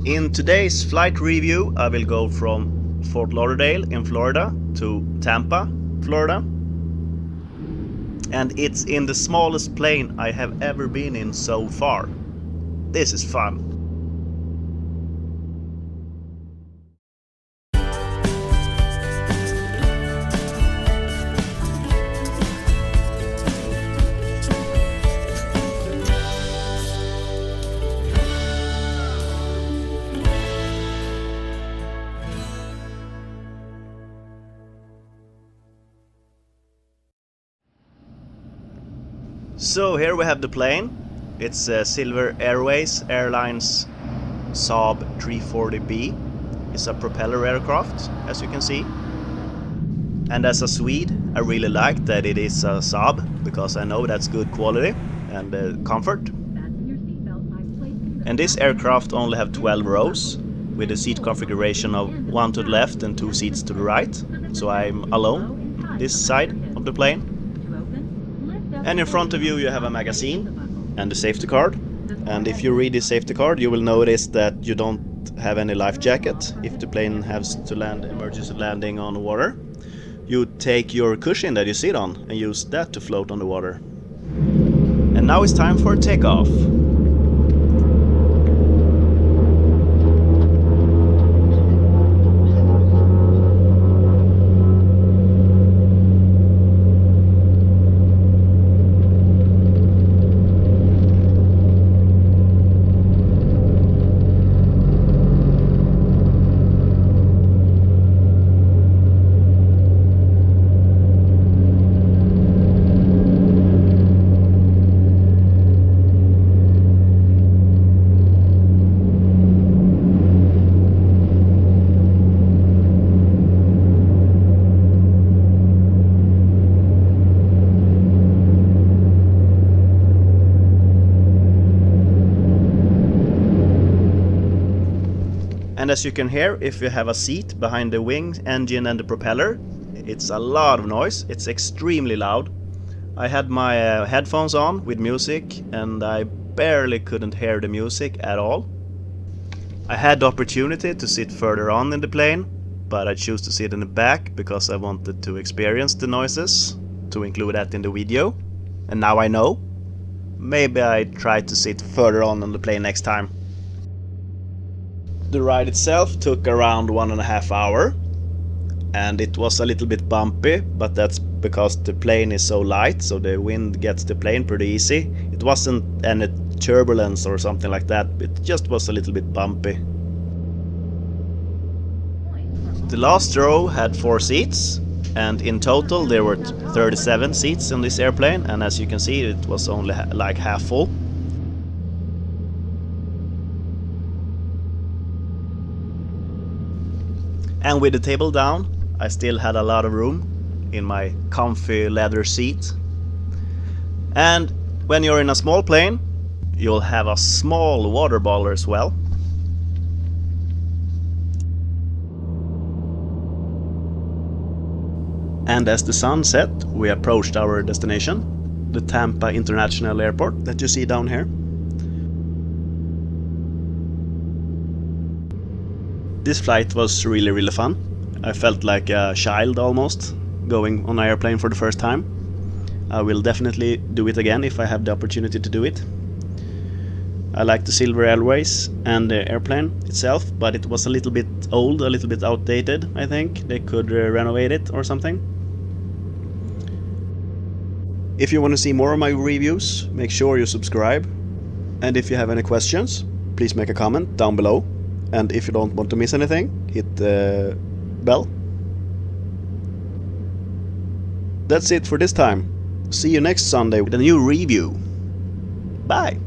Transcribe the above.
In today's flight review, I will go from Fort Lauderdale in Florida to Tampa, Florida. And it's in the smallest plane I have ever been in so far. This is fun. So here we have the plane. It's Silver Airways Airlines SAAB 340B. It's a propeller aircraft, as you can see. And as a Swede, I really like that it is a SAAB, because I know that's good quality and comfort. And this aircraft only have 12 rows, with a seat configuration of 1 to the left and 2 seats to the right. So I'm alone this side of the plane. And in front of you have a magazine and a safety card. And if you read this safety card, you will notice that you don't have any life jacket if the plane has to land emergency landing on water. You take your cushion that you sit on and use that to float on the water. And now it's time for takeoff. And as you can hear, if you have a seat behind the wing, engine and the propeller, it's a lot of noise. It's extremely loud. I had my headphones on with music and I barely couldn't hear the music at all. I had the opportunity to sit further on in the plane, but I chose to sit in the back because I wanted to experience the noises, to include that in the video. And now I know. Maybe I try to sit further on the plane next time. The ride itself took around 1.5 hours, and it was a little bit bumpy, but that's because the plane is so light, so the wind gets the plane pretty easy. It wasn't any turbulence or something like that, it just was a little bit bumpy. The last row had 4 seats, and in total there were 37 seats in this airplane, and as you can see it was only like half full. And with the table down, I still had a lot of room in my comfy leather seat. And when you're in a small plane, you'll have a small water bottle as well. And as the sun set, we approached our destination, the Tampa International Airport that you see down here. This flight was really fun. I felt like a child almost, going on an airplane for the first time. I will definitely do it again if I have the opportunity to do it. I like the Silver Airways and the airplane itself, but it was a little bit old, a little bit outdated, I think. They could renovate it or something. If you want to see more of my reviews, make sure you subscribe. And if you have any questions, please make a comment down below. And if you don't want to miss anything, hit the bell. That's it for this time. See you next Sunday with a new review. Bye!